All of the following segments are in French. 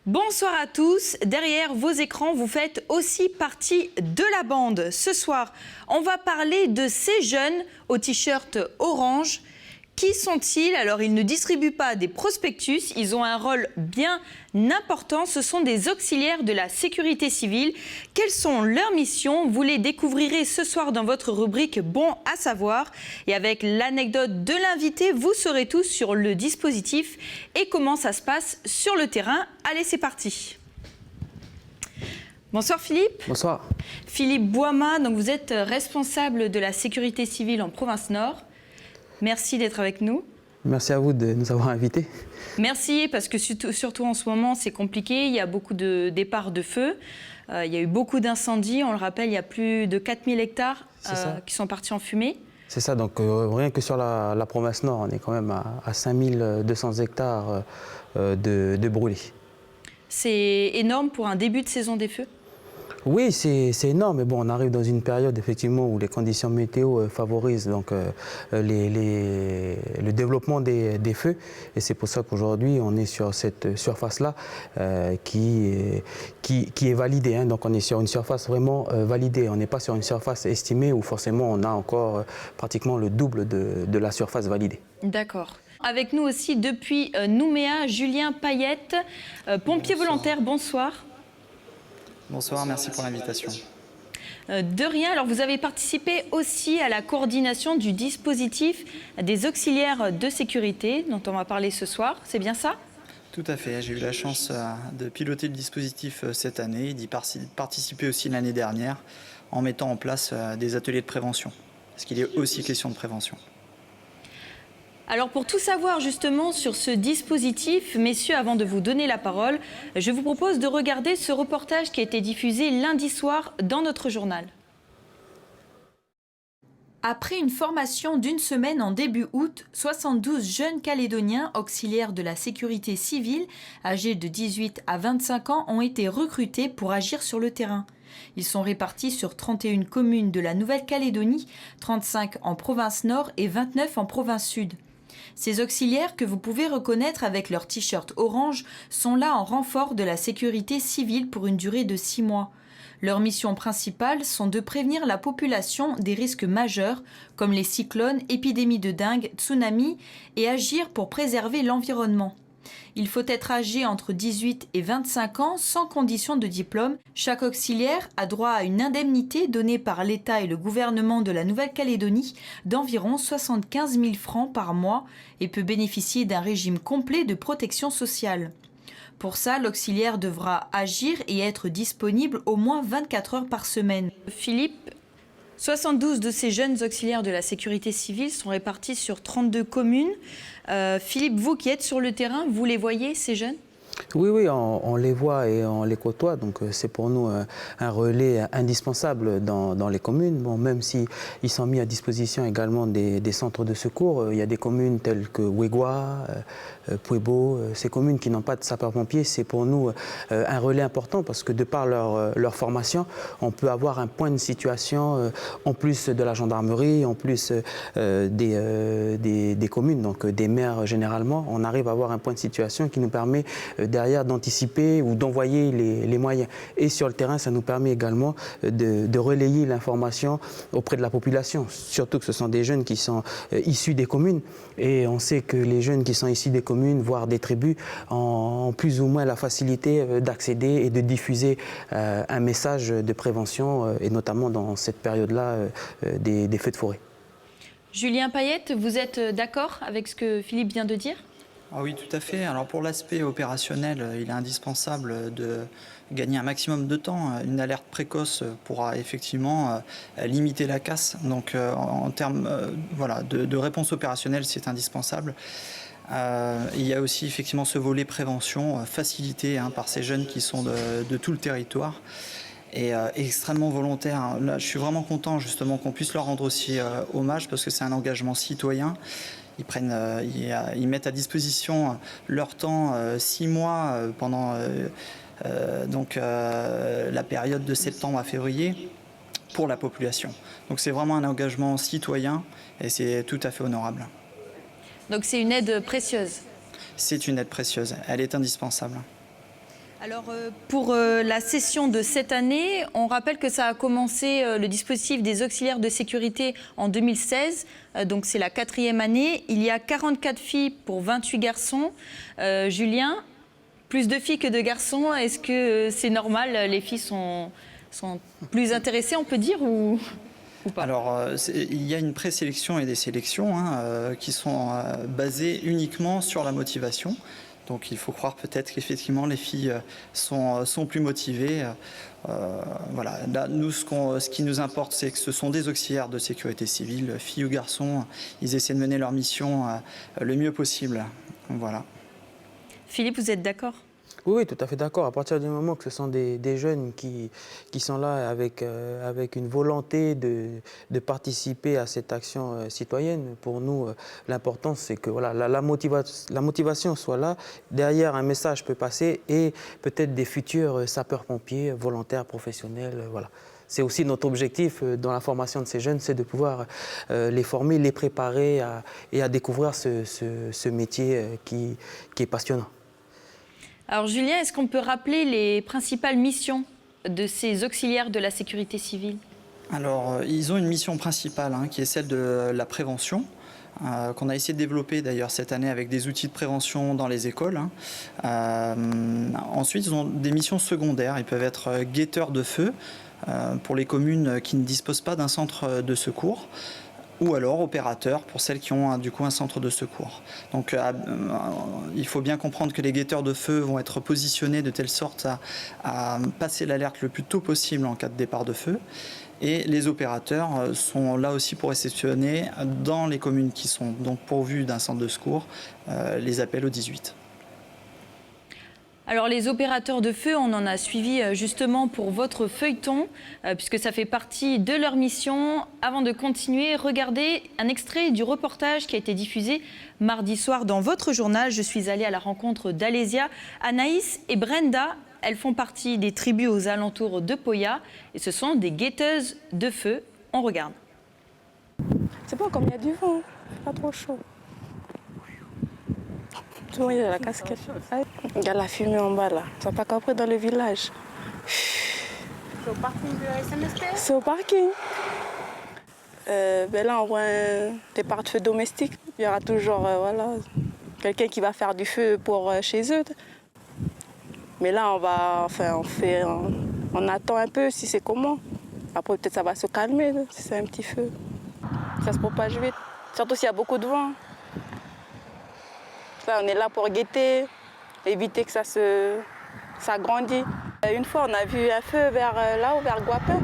Bonsoir à tous. Derrière vos écrans, vous faites aussi partie de la bande. Ce soir, on va parler de ces jeunes au t-shirt orange. Qui sont-ils? Alors, ils ne distribuent pas des prospectus, ils ont un rôle bien important. Ce sont des auxiliaires de la sécurité civile. Quelles sont leurs missions? Vous les découvrirez ce soir dans votre rubrique Bon à savoir. Et avec l'anecdote de l'invité, vous saurez tous sur le dispositif et comment ça se passe sur le terrain. Allez, c'est parti. Bonsoir Philippe. Bonsoir. Philippe Boima, donc vous êtes responsable de la sécurité civile en province Nord. Merci d'être avec nous. Merci à vous de nous avoir invités. Merci, parce que surtout en ce moment, c'est compliqué. Il y a beaucoup de départs de feu. Il y a eu beaucoup d'incendies. On le rappelle, il y a plus de 4000 hectares qui sont partis en fumée. C'est ça, donc rien que sur la province Nord, on est quand même à 5200 hectares de brûlés. C'est énorme pour un début de saison des feux? Oui, c'est énorme, mais bon, on arrive dans une période effectivement où les conditions météo favorisent donc, le développement des feux. Et c'est pour ça qu'aujourd'hui, on est sur cette surface-là qui est validée. Hein. Donc on est sur une surface vraiment validée. On n'est pas sur une surface estimée où forcément on a encore pratiquement le double de la surface validée. D'accord. Avec nous aussi depuis Nouméa, Julien Payette, pompier volontaire, bonsoir. Bonsoir, merci pour l'invitation. De rien. Alors, vous avez participé aussi à la coordination du dispositif des auxiliaires de sécurité dont on va parler ce soir. C'est bien ça? Tout à fait. J'ai eu la chance de piloter le dispositif cette année et d'y participer aussi l'année dernière en mettant en place des ateliers de prévention. Parce qu'il est aussi question de prévention. Alors pour tout savoir justement sur ce dispositif, messieurs, avant de vous donner la parole, je vous propose de regarder ce reportage qui a été diffusé lundi soir dans notre journal. Après une formation d'une semaine en début août, 72 jeunes Calédoniens auxiliaires de la sécurité civile, âgés de 18 à 25 ans, ont été recrutés pour agir sur le terrain. Ils sont répartis sur 31 communes de la Nouvelle-Calédonie, 35 en province Nord et 29 en province Sud. Ces auxiliaires que vous pouvez reconnaître avec leur t-shirt orange sont là en renfort de la sécurité civile pour une durée de 6 mois. Leurs missions principales sont de prévenir la population des risques majeurs comme les cyclones, épidémies de dengue, tsunamis et agir pour préserver l'environnement. Il faut être âgé entre 18 et 25 ans sans condition de diplôme. Chaque auxiliaire a droit à une indemnité donnée par l'État et le gouvernement de la Nouvelle-Calédonie d'environ 75 000 francs par mois et peut bénéficier d'un régime complet de protection sociale. Pour ça, l'auxiliaire devra agir et être disponible au moins 24 heures par semaine. Philippe, 72 de ces jeunes auxiliaires de la sécurité civile sont répartis sur 32 communes. Philippe, vous qui êtes sur le terrain, vous les voyez, ces jeunes? Oui, on les voit et on les côtoie, donc c'est pour nous un relais indispensable dans les communes. Bon, même s'ils sont mis à disposition également des centres de secours, il y a des communes telles que Wegua, Puebo, ces communes qui n'ont pas de sapeurs-pompiers, c'est pour nous un relais important parce que de par leur formation, on peut avoir un point de situation en plus de la gendarmerie, en plus des communes, donc des maires généralement. On arrive à avoir un point de situation qui nous permet derrière d'anticiper ou d'envoyer les moyens. Et sur le terrain, ça nous permet également de relayer l'information auprès de la population, surtout que ce sont des jeunes qui sont issus des communes. Et on sait que les jeunes qui sont issus des communes, voire des tribus, ont plus ou moins la facilité d'accéder et de diffuser un message de prévention, et notamment dans cette période-là des feux de forêt. Julien Payette, vous êtes d'accord avec ce que Philippe vient de dire ? Ah oui, tout à fait. Alors pour l'aspect opérationnel, il est indispensable de gagner un maximum de temps. Une alerte précoce pourra effectivement limiter la casse. Donc en termes de réponse opérationnelle, c'est indispensable. Il y a aussi effectivement ce volet prévention facilité par ces jeunes qui sont de tout le territoire et extrêmement volontaires. Là, je suis vraiment content justement qu'on puisse leur rendre aussi hommage parce que c'est un engagement citoyen. Ils mettent à disposition leur temps 6 mois pendant la période de septembre à février pour la population. Donc c'est vraiment un engagement citoyen et c'est tout à fait honorable. Donc c'est une aide précieuse? C'est une aide précieuse, elle est indispensable. Alors pour la session de cette année, on rappelle que ça a commencé le dispositif des auxiliaires de sécurité en 2016, donc c'est la 4e année. Il y a 44 filles pour 28 garçons. Julien, plus de filles que de garçons, est-ce que c'est normal? Les filles sont plus intéressées, on peut dire, ou pas? Alors, il y a une présélection et des sélections qui sont basées uniquement sur la motivation. Donc il faut croire peut-être qu'effectivement les filles sont plus motivées. Voilà. Là, nous, ce qui nous importe, c'est que ce sont des auxiliaires de sécurité civile, filles ou garçons. Ils essaient de mener leur mission le mieux possible. Voilà. Philippe, vous êtes d'accord? Oui, tout à fait d'accord. À partir du moment que ce sont des jeunes qui sont là avec une volonté de participer à cette action citoyenne, pour nous, l'important, c'est que voilà, la motivation soit là. Derrière, un message peut passer et peut-être des futurs sapeurs-pompiers, volontaires, professionnels. Voilà. C'est aussi notre objectif dans la formation de ces jeunes, c'est de pouvoir les former, les préparer et à découvrir ce métier qui est passionnant. Alors Julien, est-ce qu'on peut rappeler les principales missions de ces auxiliaires de la sécurité civile? Alors, ils ont une mission principale qui est celle de la prévention, qu'on a essayé de développer d'ailleurs cette année avec des outils de prévention dans les écoles. Ensuite, ils ont des missions secondaires. Ils peuvent être guetteurs de feu pour les communes qui ne disposent pas d'un centre de secours, ou alors opérateurs pour celles qui ont du coup un centre de secours. Donc il faut bien comprendre que les guetteurs de feu vont être positionnés de telle sorte à passer l'alerte le plus tôt possible en cas de départ de feu. Et les opérateurs sont là aussi pour réceptionner dans les communes qui sont donc pourvues d'un centre de secours les appels au 18. Alors les opérateurs de feu, on en a suivi justement pour votre feuilleton, puisque ça fait partie de leur mission. Avant de continuer, regardez un extrait du reportage qui a été diffusé mardi soir dans votre journal. Je suis allée à la rencontre d'Alésia, Anaïs et Brenda. Elles font partie des tribus aux alentours de Poya et ce sont des guetteuses de feu. On regarde. C'est bon, comme il y a du vent, pas trop chaud. Tout le monde a la casquette. Il y a la fumée en bas là. Ça pas qu'après dans le village. C'est au parking de SMST? C'est au parking. Là, on voit un départ de feu domestique. Il y aura toujours voilà, quelqu'un qui va faire du feu pour chez eux. Mais là, on attend un peu si c'est comment. Après, peut-être ça va se calmer là, si c'est un petit feu. Ça se propage vite. Surtout s'il y a beaucoup de vent. Là, on est là pour guetter, éviter que ça grandit. Une fois, on a vu un feu vers Guapin.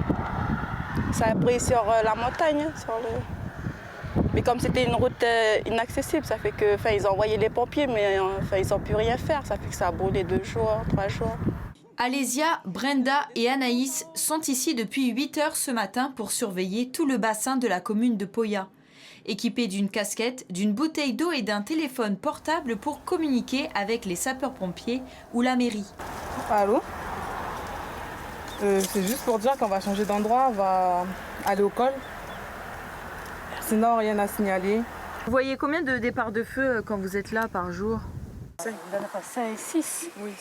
Ça a pris sur la montagne. Mais comme c'était une route inaccessible, ça fait que, ils ont envoyé les pompiers, mais ils n'ont pu rien faire. Ça fait que ça a brûlé 2 jours, 3 jours. Alésia, Brenda et Anaïs sont ici depuis 8 heures ce matin pour surveiller tout le bassin de la commune de Poya. Équipés d'une casquette, d'une bouteille d'eau et d'un téléphone portable pour communiquer avec les sapeurs-pompiers ou la mairie. Allô? C'est juste pour dire qu'on va changer d'endroit, on va aller au col. Sinon, rien à signaler. Vous voyez combien de départs de feu quand vous êtes là par jour? 5 et 6. Oui.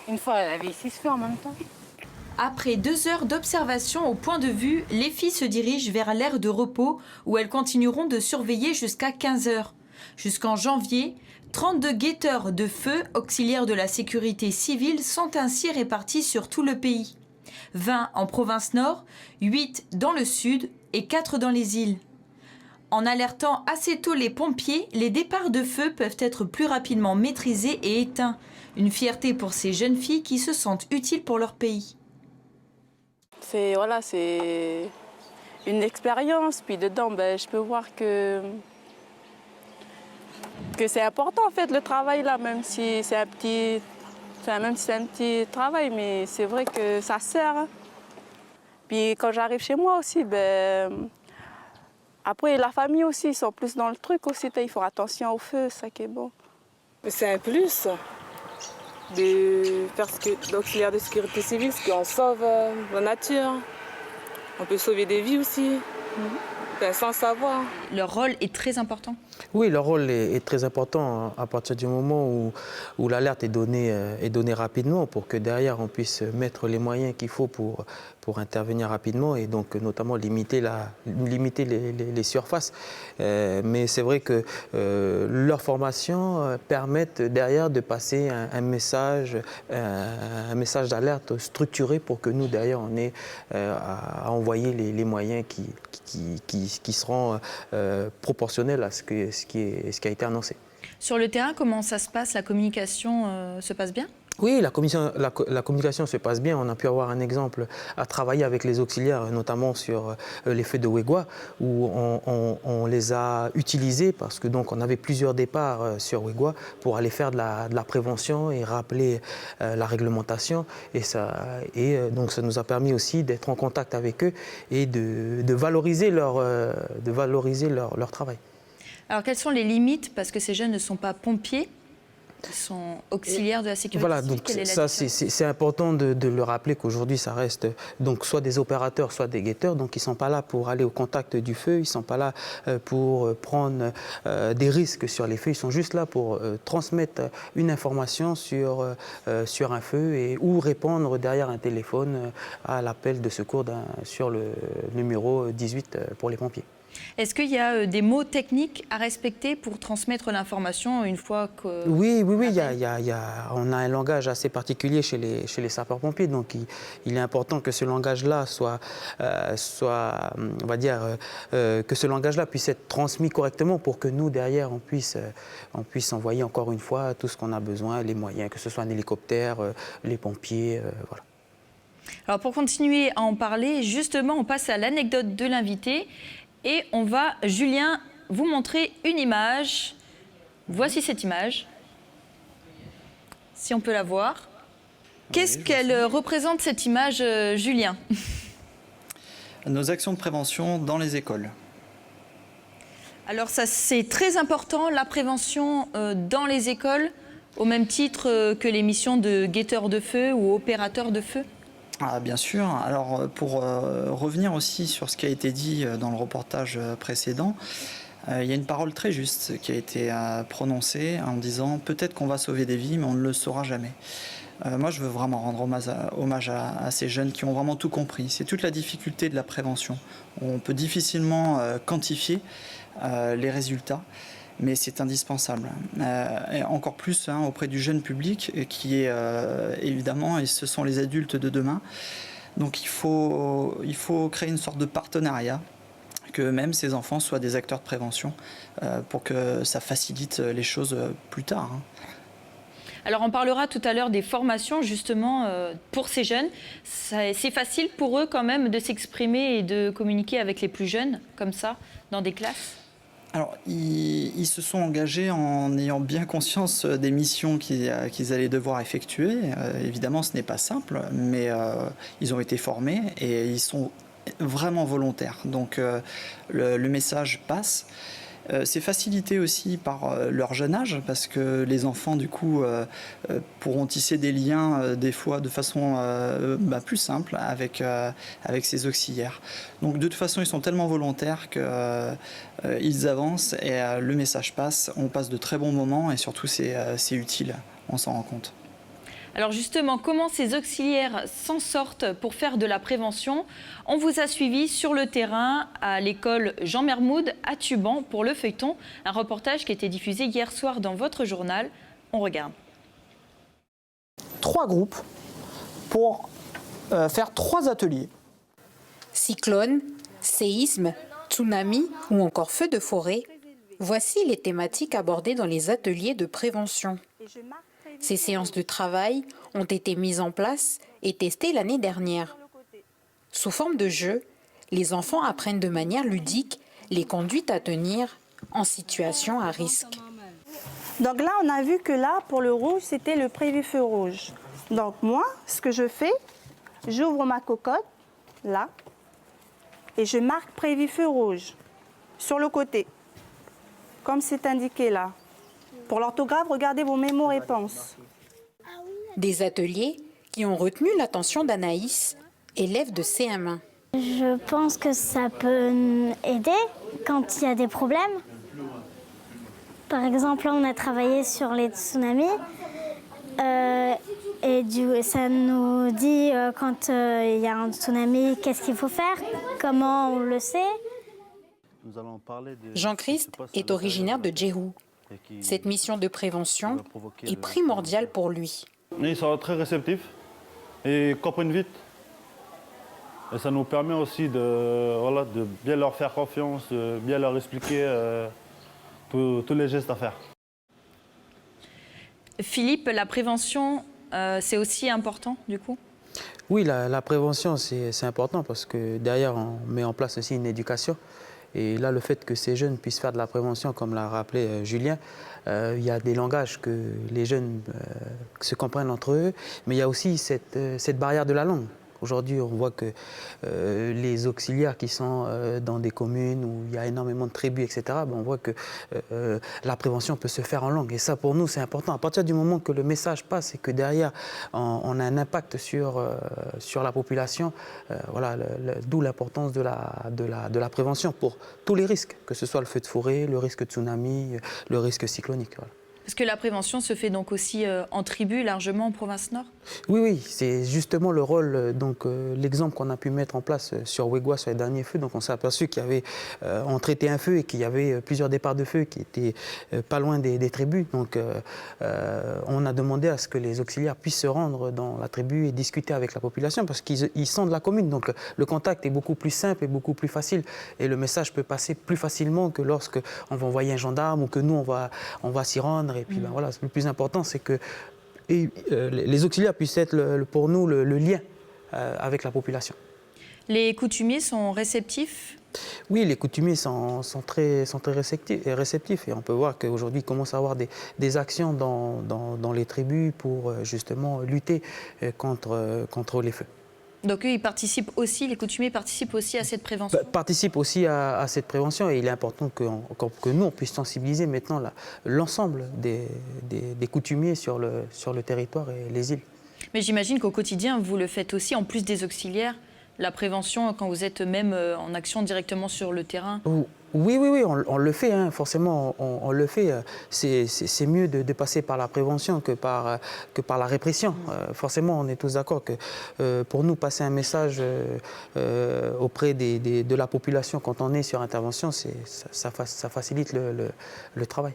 Une fois, elle avait 6 feux en même temps. Après 2 heures d'observation au point de vue, les filles se dirigent vers l'aire de repos où elles continueront de surveiller jusqu'à 15 heures. Jusqu'en janvier, 32 guetteurs de feu, auxiliaires de la sécurité civile, sont ainsi répartis sur tout le pays. 20 en province nord, 8 dans le sud et 4 dans les îles. En alertant assez tôt les pompiers, les départs de feu peuvent être plus rapidement maîtrisés et éteints. Une fierté pour ces jeunes filles qui se sentent utiles pour leur pays. C'est une expérience, puis dedans, je peux voir que c'est important en fait le travail là, même si c'est un petit travail, mais c'est vrai que ça sert. Puis quand j'arrive chez moi aussi, après la famille aussi, ils sont plus dans le truc aussi, ils font attention au feu, c'est ça qui est bon. C'est un plus de faire d'auxiliaire de sécurité civile, parce qu'on sauve la nature, on peut sauver des vies aussi, sans savoir. leur rôle est très important? Oui, leur rôle est très important à partir du moment où l'alerte est donnée rapidement pour que derrière on puisse mettre les moyens qu'il faut pour intervenir rapidement et donc notamment limiter les surfaces. Mais c'est vrai que leur formation permettent derrière de passer un message d'alerte structuré pour que nous derrière on ait à envoyer les moyens qui seront proportionnels à ce qui a été annoncé. Sur le terrain, comment ça se passe? La communication se passe bien? Oui, la communication se passe bien. On a pu avoir un exemple à travailler avec les auxiliaires, notamment sur les feux de Wegwa, où on les a utilisés parce que donc on avait plusieurs départs sur Wegwa pour aller faire de la prévention et rappeler la réglementation. Et donc ça nous a permis aussi d'être en contact avec eux et de valoriser leur travail. Alors, quelles sont les limites? Parce que ces jeunes ne sont pas pompiers, ils sont auxiliaires de la sécurité voilà, civile. donc Quelle est la ça différence? c'est important de le rappeler qu'aujourd'hui ça reste donc soit des opérateurs, soit des guetteurs, donc ils ne sont pas là pour aller au contact du feu, ils ne sont pas là pour prendre des risques sur les feux, ils sont juste là pour transmettre une information sur un feu ou répondre derrière un téléphone à l'appel de secours sur le numéro 18 pour les pompiers. Est-ce qu'il y a des mots techniques à respecter pour transmettre l'information une fois que... Oui, on a un langage assez particulier chez les sapeurs-pompiers, donc il est important que ce langage-là on va dire, que ce langage-là puisse être transmis correctement pour que nous, derrière, on puisse envoyer encore une fois tout ce qu'on a besoin, les moyens, que ce soit un hélicoptère, les pompiers, voilà. Alors pour continuer à en parler, justement, on passe à l'anecdote de l'invité. Et on va, Julien, vous montrer une image. Voici cette image. Si on peut la voir. Qu'est-ce qu'elle représente, cette image, Julien? Nos actions de prévention dans les écoles. Alors ça, c'est très important, la prévention dans les écoles, au même titre que les missions de guetteurs de feu ou opérateurs de feu? Ah, bien sûr. Alors, pour revenir aussi sur ce qui a été dit dans le reportage précédent, il y a une parole très juste qui a été prononcée en disant « peut-être qu'on va sauver des vies, mais on ne le saura jamais ». Moi, je veux vraiment rendre hommage à ces jeunes qui ont vraiment tout compris. C'est toute la difficulté de la prévention. On peut difficilement quantifier les résultats, mais c'est indispensable. Et encore plus auprès du jeune public qui est évidemment, et ce sont les adultes de demain. Donc il faut créer une sorte de partenariat, que même ces enfants soient des acteurs de prévention pour que ça facilite les choses plus tard. Alors on parlera tout à l'heure des formations justement pour ces jeunes. C'est facile pour eux quand même de s'exprimer et de communiquer avec les plus jeunes comme ça dans des classes? Alors, ils se sont engagés en ayant bien conscience des missions qu'ils allaient devoir effectuer. Évidemment, ce n'est pas simple, mais ils ont été formés et ils sont vraiment volontaires. Donc, le message passe. C'est facilité aussi par leur jeune âge, parce que les enfants, du coup, pourront tisser des liens, des fois, de façon plus simple avec ces auxiliaires. Donc, de toute façon, ils sont tellement volontaires qu'ils avancent et le message passe. On passe de très bons moments et surtout, c'est utile. On s'en rend compte. Alors justement, comment ces auxiliaires s'en sortent pour faire de la prévention? On vous a suivi sur le terrain à l'école Jean Mermoud à Tuban pour le feuilleton, un reportage qui a été diffusé hier soir dans votre journal. On regarde. 3 groupes pour faire 3 ateliers. Cyclone, séisme, tsunami ou encore feu de forêt, voici les thématiques abordées dans les ateliers de prévention. Ces séances de travail ont été mises en place et testées l'année dernière. Sous forme de jeu, les enfants apprennent de manière ludique les conduites à tenir en situation à risque. Donc là, on a vu que là, pour le rouge, c'était le prévu feu rouge. Donc moi, ce que je fais, j'ouvre ma cocotte, là, et je marque prévu feu rouge sur le côté, comme c'est indiqué là. Pour l'orthographe, regardez vos mémo-réponses. Des ateliers qui ont retenu l'attention d'Anaïs, élève de CM1. Je pense que ça peut aider quand il y a des problèmes. Par exemple, là, on a travaillé sur les tsunamis ça nous dit quand il y a un tsunami, qu'est-ce qu'il faut faire, comment on le sait. Jean-Christ est originaire de Djehou. Cette mission de prévention est primordiale pour lui. Ils sont très réceptifs et comprennent vite. Et ça nous permet aussi de bien leur faire confiance, de bien leur expliquer tous les gestes à faire. Philippe, la prévention, c'est aussi important du coup ? Oui, la prévention, c'est important parce que derrière, on met en place aussi une éducation. Et là, le fait que ces jeunes puissent faire de la prévention, comme l'a rappelé Julien, il y a des langages que les jeunes se comprennent entre eux, mais il y a aussi cette barrière de la langue. Aujourd'hui, on voit que les auxiliaires qui sont dans des communes où il y a énormément de tribus, etc., on voit que la prévention peut se faire en langue. Et ça, pour nous, c'est important. À partir du moment que le message passe et que derrière, on a un impact sur la population, voilà, d'où l'importance de la prévention pour tous les risques, que ce soit le feu de forêt, le risque de tsunami, le risque cyclonique. Voilà. Parce que la prévention se fait donc aussi en tribu, largement en province nord ? Oui, c'est justement le rôle, l'exemple qu'on a pu mettre en place sur Wegwa, sur les derniers feux. Donc on s'est aperçu qu'il y avait, on traitait un feu et qu'il y avait plusieurs départs de feu qui étaient pas loin des tribus. Donc on a demandé à ce que les auxiliaires puissent se rendre dans la tribu et discuter avec la population parce qu'ils sont de la commune. Donc le contact est beaucoup plus simple et beaucoup plus facile. Et le message peut passer plus facilement que lorsque on va envoyer un gendarme ou que nous, on va s'y rendre. Et puis voilà, le plus important, c'est que les auxiliaires puissent être pour nous le lien avec la population. Les coutumiers sont réceptifs ? Oui, les coutumiers sont très réceptifs et on peut voir qu'aujourd'hui, il commence à y avoir des actions dans les tribus pour justement lutter contre les feux. Donc eux, ils participent aussi, les coutumiers participent aussi à cette prévention ? Participent aussi à cette prévention et il est important que nous, on puisse sensibiliser maintenant l'ensemble des coutumiers sur le territoire et les îles. Mais j'imagine qu'au quotidien, vous le faites aussi, en plus des auxiliaires, la prévention quand vous êtes même en action directement sur le terrain ? Oui, on le fait, hein, forcément, on le fait. C'est mieux de passer par la prévention que par la répression. Forcément, on est tous d'accord que pour nous, passer un message auprès de la population quand on est sur intervention, ça facilite le travail.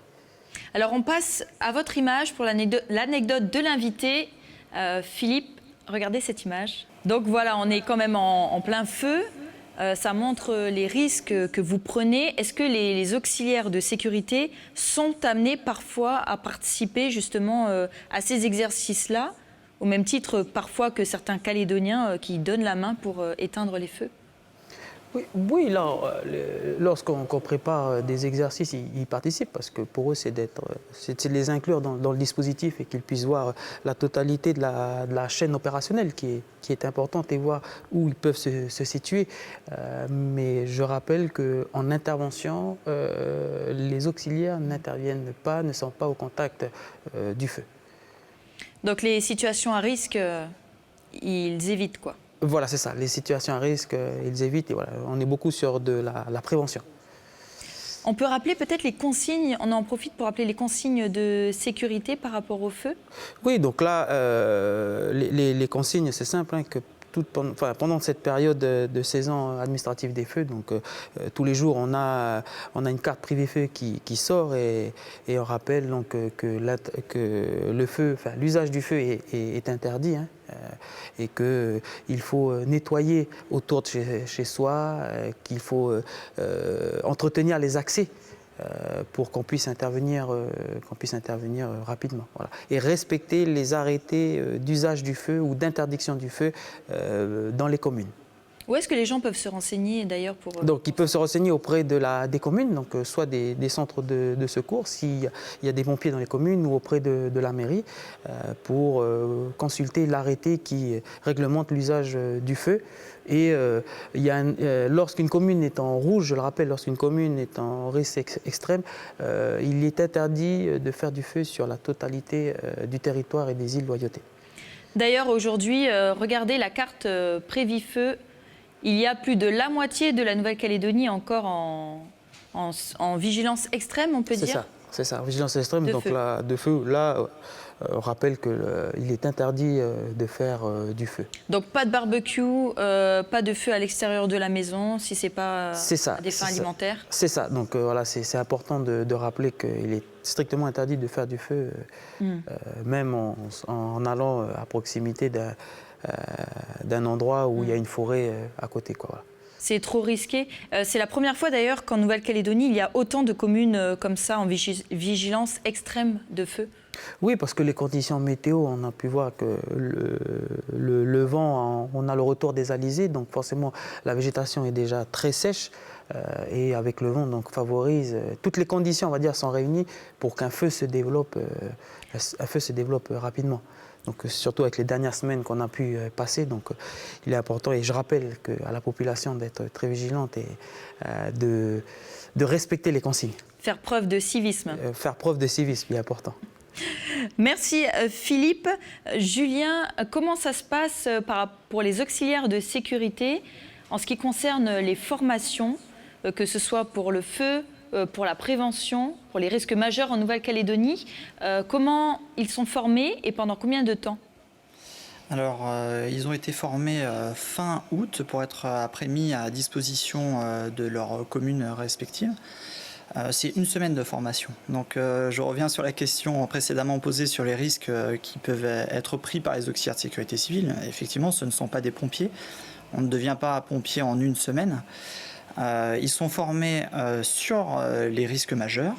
Alors, on passe à votre image pour l'anecdote de l'invité. Philippe, regardez cette image. Donc voilà, on est quand même en plein feu. Ça montre les risques que vous prenez. Est-ce que les auxiliaires de sécurité sont amenés parfois à participer justement à ces exercices-là, au même titre parfois que certains Calédoniens qui donnent la main pour éteindre les feux ? Oui, là, lorsqu'on prépare des exercices, ils participent parce que pour eux, c'est de les inclure dans le dispositif et qu'ils puissent voir la totalité de la chaîne opérationnelle qui est importante et voir où ils peuvent se situer. Mais je rappelle qu'en intervention, les auxiliaires n'interviennent pas, ne sont pas au contact du feu. Donc les situations à risque, ils évitent quoi ? Voilà, c'est ça. Les situations à risque, ils évitent. Et voilà, on est beaucoup sur de la prévention. On peut rappeler peut-être les consignes, on en profite pour rappeler les consignes de sécurité par rapport au feu ? Oui, donc là, les consignes, c'est simple, hein, que pendant cette période de saison administrative des feux, donc tous les jours, on a une carte privée feu qui sort et on rappelle donc, que le feu, l'usage du feu est interdit. Hein, et qu'il faut nettoyer autour de chez soi, qu'il faut entretenir les accès pour qu'on puisse intervenir rapidement. Voilà. Et respecter les arrêtés d'usage du feu ou d'interdiction du feu dans les communes. Où est-ce que les gens peuvent se renseigner d'ailleurs pour... Donc ils peuvent se renseigner auprès des communes, donc soit des centres de secours, s'il y a des pompiers dans les communes, ou auprès de la mairie, pour consulter l'arrêté qui réglemente l'usage du feu. Et lorsqu'une commune est en rouge, je le rappelle, lorsqu'une commune est en risque extrême, il est interdit de faire du feu sur la totalité du territoire et des îles Loyauté. D'ailleurs aujourd'hui, regardez la carte Prévifeu. Il y a plus de la moitié de la Nouvelle-Calédonie encore en vigilance extrême, on peut dire. C'est ça, vigilance extrême. De feu. Là, de feu. Là, on rappelle qu'il est interdit de faire du feu. Donc pas de barbecue, pas de feu à l'extérieur de la maison, si c'est pas à des fins alimentaires. C'est ça. Donc voilà, c'est important de rappeler qu'il est strictement interdit de faire du feu, même en allant à proximité d'un endroit où il y a une forêt à côté, quoi. Voilà. C'est trop risqué. C'est la première fois d'ailleurs qu'en Nouvelle-Calédonie, il y a autant de communes comme ça en vigilance extrême de feu. Oui, parce que les conditions météo, on a pu voir que le vent, on a le retour des alizés, donc forcément la végétation est déjà très sèche et avec le vent, donc favorise toutes les conditions, on va dire, sont réunies pour qu'un feu se développe, rapidement. Donc surtout avec les dernières semaines qu'on a pu passer, donc il est important et je rappelle à la population d'être très vigilante et de respecter les consignes. Faire preuve de civisme. Faire preuve de civisme, il est important. Merci Philippe. Julien, comment ça se passe pour les auxiliaires de sécurité en ce qui concerne les formations, que ce soit pour le feu, pour la prévention, pour les risques majeurs en Nouvelle-Calédonie? Comment ils sont formés et pendant combien de temps? Alors, ils ont été formés fin août pour être après mis à disposition de leurs communes respectives. C'est une semaine de formation. Donc je reviens sur la question précédemment posée sur les risques qui peuvent être pris par les auxiliaires de sécurité civile. Effectivement, ce ne sont pas des pompiers. On ne devient pas pompier en une semaine. Ils sont formés sur les risques majeurs,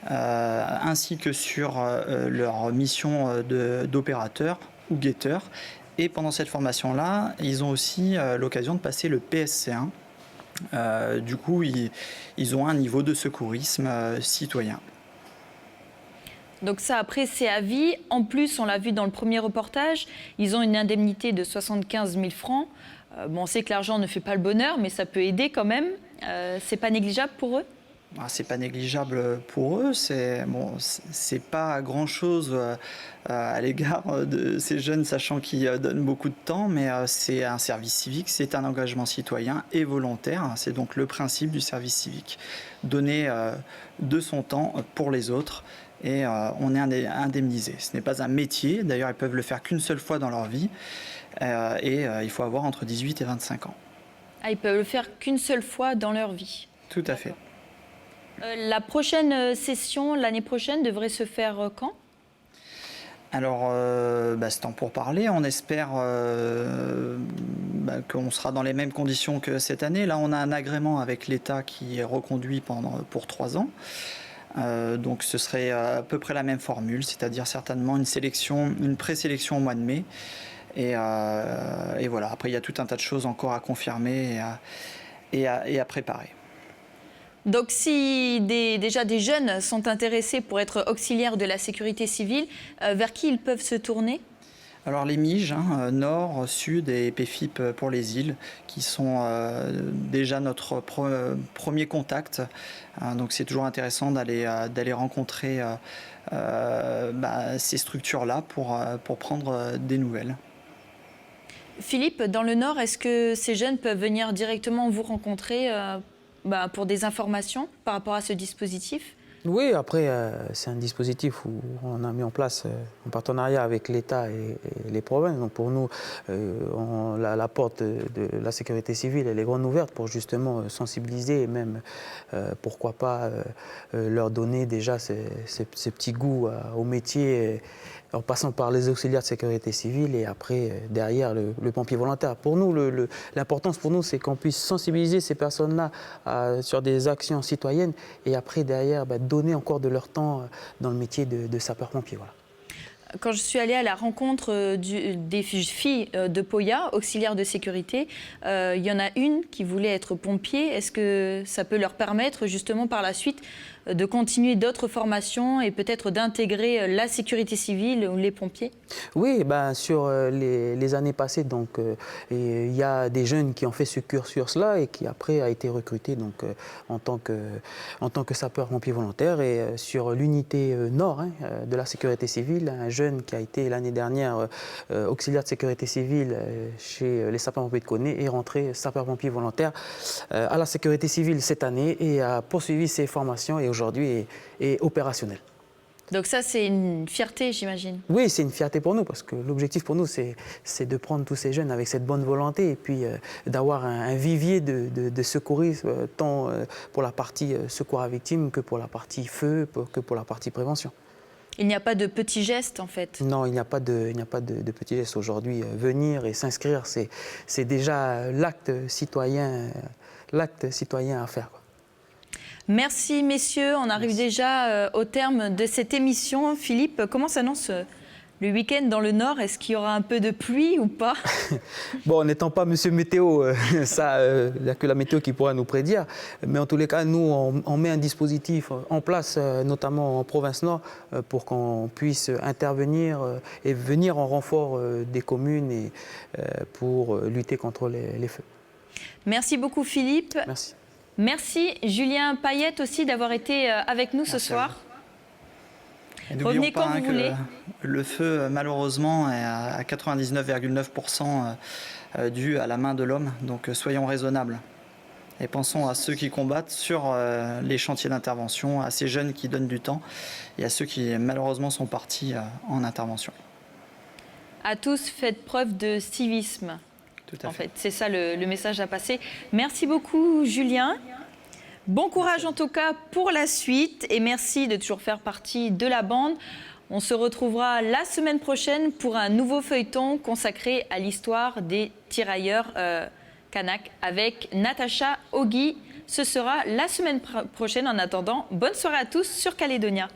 ainsi que sur leur mission d'opérateur ou guetteur. Et pendant cette formation-là, ils ont aussi l'occasion de passer le PSC1. Du coup, ils ont un niveau de secourisme citoyen. Donc ça, après, c'est à vie. En plus, on l'a vu dans le premier reportage, ils ont une indemnité de 75 000 francs. Bon, on sait que l'argent ne fait pas le bonheur, mais ça peut aider quand même. C'est pas négligeable pour eux? C'est pas négligeable pour eux, c'est pas grand-chose à l'égard de ces jeunes, sachant qu'ils donnent beaucoup de temps, mais c'est un service civique, c'est un engagement citoyen et volontaire. C'est donc le principe du service civique, donner de son temps pour les autres et on est indemnisé. Ce n'est pas un métier, d'ailleurs ils peuvent le faire qu'une seule fois dans leur vie et il faut avoir entre 18 et 25 ans. Ah, ils peuvent le faire qu'une seule fois dans leur vie? Tout à fait. La prochaine session, l'année prochaine, devrait se faire quand? Alors, c'est temps pour parler. On espère qu'on sera dans les mêmes conditions que cette année. Là, on a un agrément avec l'État qui est reconduit pour 3 ans. Donc, ce serait à peu près la même formule, c'est-à-dire certainement une présélection au mois de mai. Et voilà. Après, il y a tout un tas de choses encore à confirmer et à préparer. Donc si déjà des jeunes sont intéressés pour être auxiliaires de la sécurité civile, vers qui ils peuvent se tourner? Alors les MIGE, Nord, Sud et PFIP pour les îles, qui sont déjà notre premier contact. Donc c'est toujours intéressant d'aller rencontrer ces structures-là pour prendre des nouvelles. Philippe, dans le Nord, est-ce que ces jeunes peuvent venir directement vous rencontrer pour des informations par rapport à ce dispositif? Oui, après, c'est un dispositif où on a mis en place en partenariat avec l'État et les provinces. Donc pour nous, la porte de la sécurité civile, elle est grande ouverte pour justement sensibiliser et même, pourquoi pas, leur donner déjà ces petits goûts au métier en passant par les auxiliaires de sécurité civile et après, derrière, le pompier volontaire. Pour nous, l'importance pour nous, c'est qu'on puisse sensibiliser ces personnes-là sur des actions citoyennes et après, derrière, donner encore de leur temps dans le métier de sapeur-pompier. Voilà. Quand je suis allée à la rencontre des filles de Poya, auxiliaires de sécurité, il y en a une qui voulait être pompier. Est-ce que ça peut leur permettre justement par la suite de continuer d'autres formations et peut-être d'intégrer la sécurité civile ou les pompiers? Oui, sur les années passées, donc il y a des jeunes qui ont fait ce cursus-là et qui après a été recruté donc, en tant que sapeur-pompier volontaire. Et sur l'unité nord de la sécurité civile, un jeune qui a été l'année dernière auxiliaire de sécurité civile chez les sapeurs-pompiers de Koné est rentré sapeur-pompier volontaire à la sécurité civile cette année et a poursuivi ses formations et aujourd'hui est opérationnel. Donc ça, c'est une fierté, j'imagine. Oui, c'est une fierté pour nous, parce que l'objectif pour nous, c'est de prendre tous ces jeunes avec cette bonne volonté et puis d'avoir un vivier de secourisme, tant pour la partie secours à victimes que pour la partie feu, que pour la partie prévention. Il n'y a pas de petits gestes, en fait? Non, il n'y a pas de petits gestes aujourd'hui. Venir et s'inscrire, c'est déjà l'acte citoyen à faire, quoi. Merci, messieurs. On arrive déjà au terme de cette émission. Philippe, comment s'annonce le week-end dans le Nord? Est-ce qu'il y aura un peu de pluie ou pas? Bon, n'étant pas monsieur météo, il n'y a que la météo qui pourra nous prédire. Mais en tous les cas, nous, on met un dispositif en place, notamment en province Nord, pour qu'on puisse intervenir et venir en renfort des communes et, pour lutter contre les feux. Merci beaucoup, Philippe. Merci. Merci Julien Payette aussi d'avoir été avec nous ce soir. Revenez quand vous voulez. Le feu, malheureusement, est à 99,9% dû à la main de l'homme. Donc soyons raisonnables. Et pensons à ceux qui combattent sur les chantiers d'intervention, à ces jeunes qui donnent du temps et à ceux qui, malheureusement, sont partis en intervention. À tous, faites preuve de civisme. En fait, c'est ça le message à passer. Merci beaucoup, Julien. Bon courage en tout cas pour la suite et merci de toujours faire partie de la bande. On se retrouvera la semaine prochaine pour un nouveau feuilleton consacré à l'histoire des tirailleurs Kanak avec Natacha Ogui. Ce sera la semaine prochaine. En attendant, bonne soirée à tous sur Calédonia.